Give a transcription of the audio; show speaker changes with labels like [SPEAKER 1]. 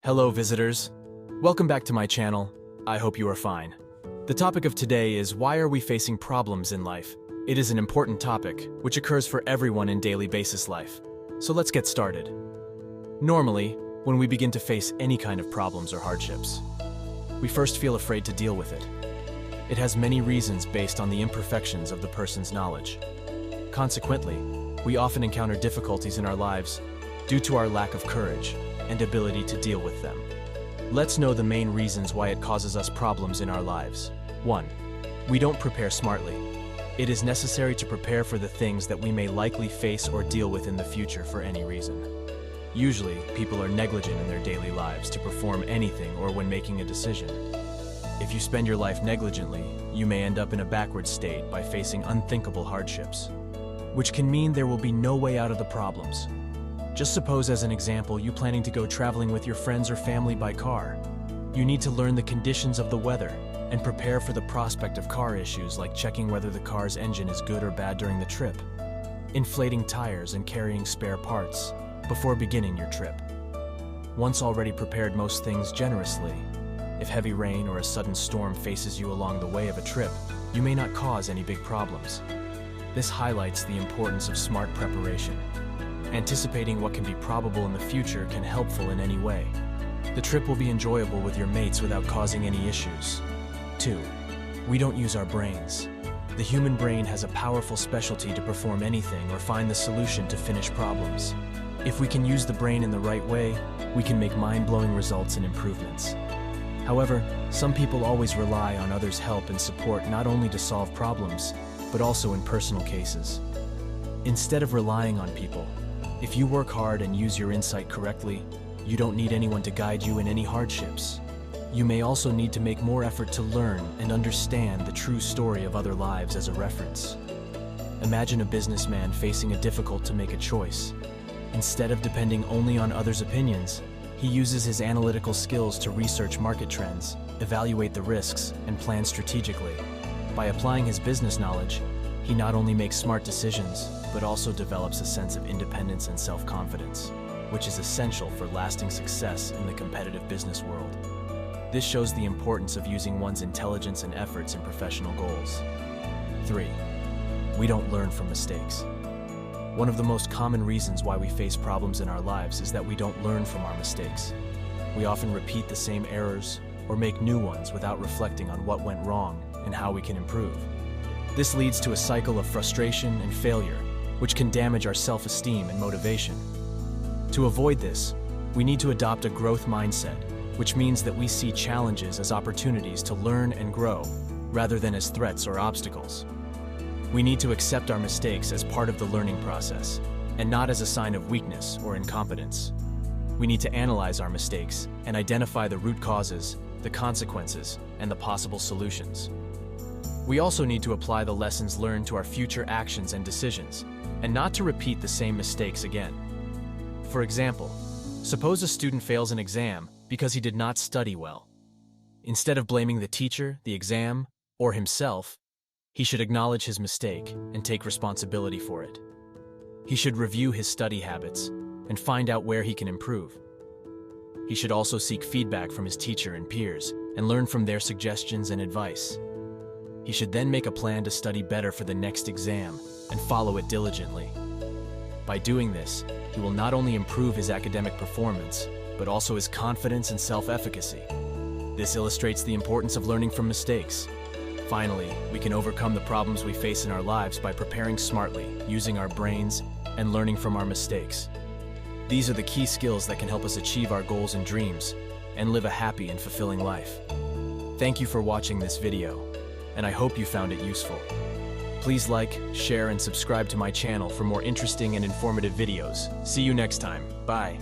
[SPEAKER 1] Hello visitors. Welcome back to my channel. I hope you are fine. The topic of today is why are we facing problems in life? It is an important topic, which occurs for everyone in daily basis life. So let's get started. Normally, when we begin to face any kind of problems or hardships, we first feel afraid to deal with it. It has many reasons based on the imperfections of the person's knowledge. Consequently, we often encounter difficulties in our lives due to our lack of courage and ability to deal with them. Let's know the main reasons why it causes us problems in our lives. 1. We don't prepare smartly. It is necessary to prepare for the things that we may likely face or deal with in the future for any reason. Usually, people are negligent in their daily lives to perform anything or when making a decision. If you spend your life negligently, you may end up in a backward state by facing unthinkable hardships, which can mean there will be no way out of the problems. Just suppose as an example you planning to go traveling with your friends or family by car. You need to learn the conditions of the weather and prepare for the prospect of car issues like checking whether the car's engine is good or bad during the trip, inflating tires and carrying spare parts before beginning your trip. Once already prepared most things generously, if heavy rain or a sudden storm faces you along the way of a trip, you may not cause any big problems. This highlights the importance of smart preparation. Anticipating what can be probable in the future can be helpful in any way. The trip will be enjoyable with your mates without causing any issues. 2. We don't use our brains. The human brain has a powerful specialty to perform anything or find the solution to finish problems. If we can use the brain in the right way, we can make mind-blowing results and improvements. However, some people always rely on others' help and support not only to solve problems, but also in personal cases. Instead of relying on people, if you work hard and use your insight correctly, you don't need anyone to guide you in any hardships. You may also need to make more effort to learn and understand the true story of other lives as a reference. Imagine a businessman facing a difficult to make a choice. Instead of depending only on others' opinions, he uses his analytical skills to research market trends, evaluate the risks, and plan strategically. By applying his business knowledge, he not only makes smart decisions, but also develops a sense of independence and self-confidence, which is essential for lasting success in the competitive business world. This shows the importance of using one's intelligence and efforts in professional goals. 3. We don't learn from mistakes. One of the most common reasons why we face problems in our lives is that we don't learn from our mistakes. We often repeat the same errors or make new ones without reflecting on what went wrong and how we can improve. This leads to a cycle of frustration and failure, which can damage our self-esteem and motivation. To avoid this, we need to adopt a growth mindset, which means that we see challenges as opportunities to learn and grow, rather than as threats or obstacles. We need to accept our mistakes as part of the learning process, and not as a sign of weakness or incompetence. We need to analyze our mistakes and identify the root causes, the consequences, and the possible solutions. We also need to apply the lessons learned to our future actions and decisions, and not to repeat the same mistakes again. For example, suppose a student fails an exam because he did not study well. Instead of blaming the teacher, the exam, or himself, he should acknowledge his mistake and take responsibility for it. He should review his study habits and find out where he can improve. He should also seek feedback from his teacher and peers and learn from their suggestions and advice. He should then make a plan to study better for the next exam and follow it diligently. By doing this, he will not only improve his academic performance, but also his confidence and self-efficacy. This illustrates the importance of learning from mistakes. Finally, we can overcome the problems we face in our lives by preparing smartly, using our brains, and learning from our mistakes. These are the key skills that can help us achieve our goals and dreams, and live a happy and fulfilling life. Thank you for watching this video, and I hope you found it useful. Please like, share, and subscribe to my channel for more interesting and informative videos. See you next time. Bye.